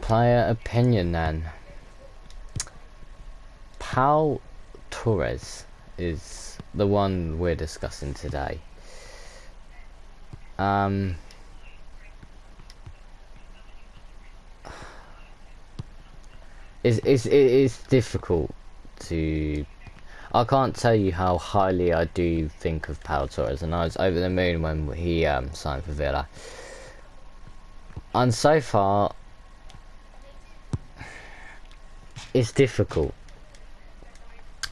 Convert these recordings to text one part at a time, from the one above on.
player opinion then. Pau Torres is the one we're discussing today. It's difficult to... I can't tell you how highly I do think of Pau Torres, and I was over the moon when he signed for Villa. And so far, it's difficult.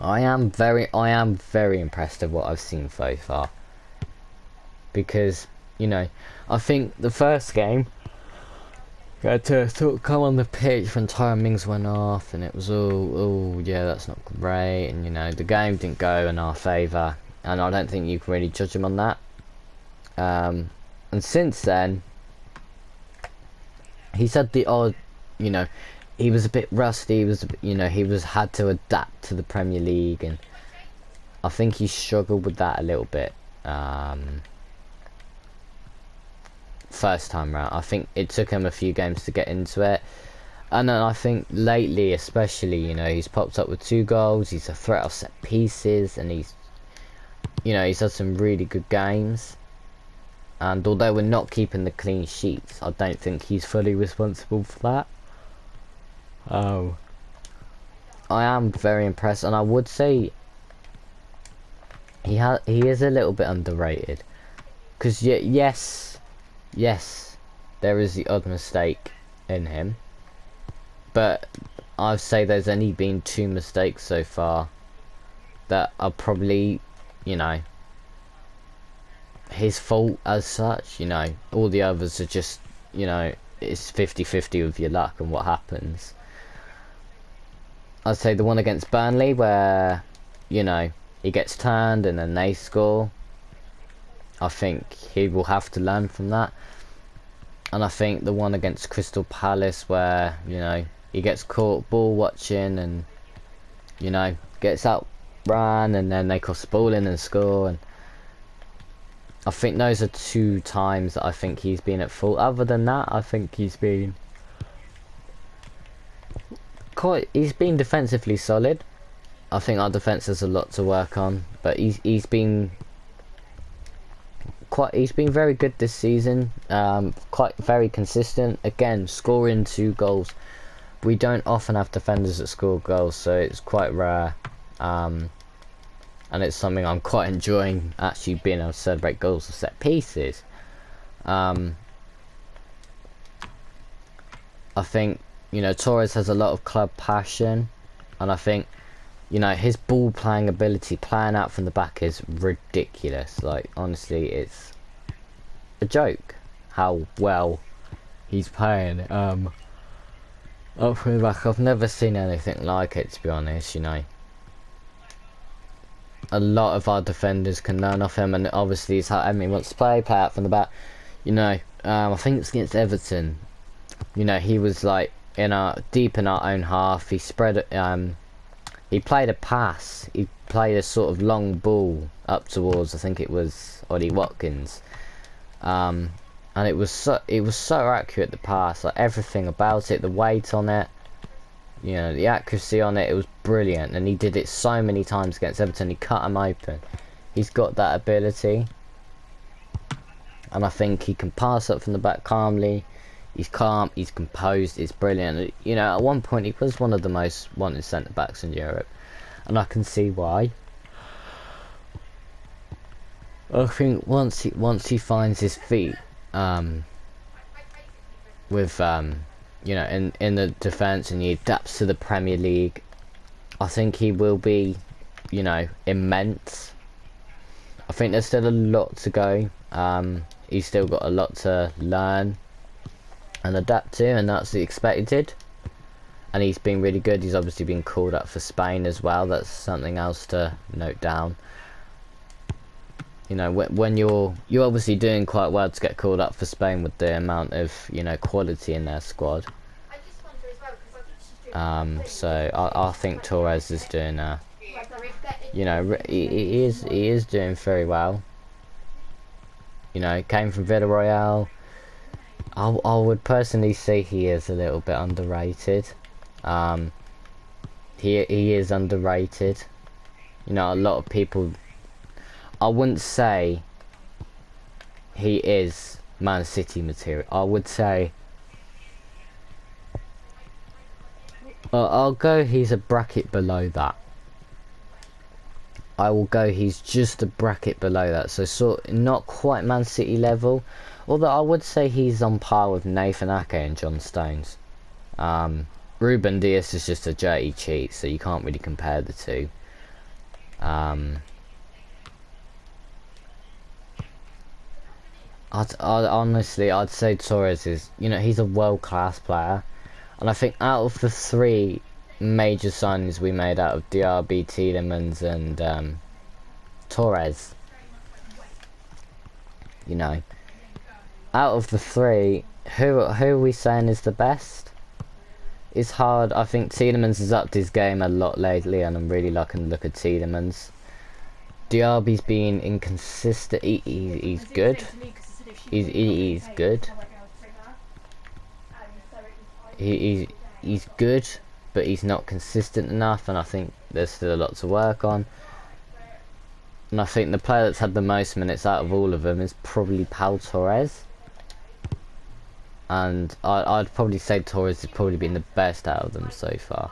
I am very impressed with what I've seen so far. Because, you know, I think the first game, he had to sort of come on the pitch when Tyrone Mings went off, and it was all, oh yeah, that's not great, and you know, the game didn't go in our favour, and I don't think you can really judge him on that. And since then, he's had the odd, you know, he was a bit rusty, he had to adapt to the Premier League, and I think he struggled with that a little bit. First time round, I think it took him a few games to get into it, and then I think lately, especially, you know, he's popped up with 2 goals. He's a threat of set pieces, and he's had some really good games. And although we're not keeping the clean sheets, I don't think he's fully responsible for that. I am very impressed, and I would say he is a little bit underrated, because yes, there is the odd mistake in him, but I'd say there's only been 2 mistakes so far that are probably, you know, his fault as such. You know, all the others are just, you know, it's 50-50 with your luck and what happens. I'd say the one against Burnley where, you know, he gets turned and then they score, I think he will have to learn from that. And I think the one against Crystal Palace where, you know, he gets caught ball watching and, you know, gets out ran and then they cross the ball in and score. And I think those are 2 times that I think he's been at fault. Other than that, I think he's been defensively solid. I think our defence has a lot to work on, but he's been very good this season. Very consistent. Again, scoring 2 goals. We don't often have defenders that score goals, so it's quite rare. And it's something I'm quite enjoying, actually being able to celebrate goals of set pieces. I think, you know, Torres has a lot of club passion, and I think, you know, his ball playing ability, playing out from the back, is ridiculous. Like, honestly, it's a joke how well he's playing up from the back. I've never seen anything like it, to be honest. You know, a lot of our defenders can learn off him, and obviously it's how he wants to play out from the back. You know, I think it's against Everton. You know, he was like deep in our own half. He spread he played a pass. He played a sort of long ball up towards, I think it was Ollie Watkins, and it was so accurate, the pass, like everything about it, the weight on it, you know, the accuracy on it, it was brilliant. And he did it so many times against Everton. He cut him open. He's got that ability, and I think he can pass up from the back calmly. He's calm, he's composed, it's brilliant. You know, at one point he was one of the most wanted centre-backs in Europe, and I can see why. I think once he finds his feet, with you know, in the defence, and he adapts to the Premier League, I think he will be, you know, immense. I think there's still a lot to go. He's still got a lot to learn and adapt to, and that's expected. And he's been really good. He's obviously been called up for Spain as well. That's something else to note down. You know, when you're obviously doing quite well to get called up for Spain with the amount of, you know, quality in their squad. So I think Torres is doing you know, he is doing very well. You know, came from Villarreal. I would personally say he is a little bit underrated. Um, he is underrated. You know, a lot of people. I wouldn't say he is Man City material. I would say. I'll go. He's a bracket below that. I will go. He's just a bracket below that. So not quite Man City level. Although I would say he's on par with Nathan Ake and John Stones. Ruben Dias is just a dirty cheat, so you can't really compare the two. Honestly, I'd say Torres is, you know, he's a world-class player. And I think out of the three major signings we made out of DRB, Tielemans and Torres, you know, out of the three, who are we saying is the best? It's hard. I think Tielemans has upped his game a lot lately, and I'm really liking the look at Tielemans. Diaby's been inconsistent. He's good. He's good. He's good, but he's not consistent enough, and I think there's still a lot to work on. And I think the player that's had the most minutes out of all of them is probably Pau Torres. And I'd probably say Torres has probably been the best out of them so far.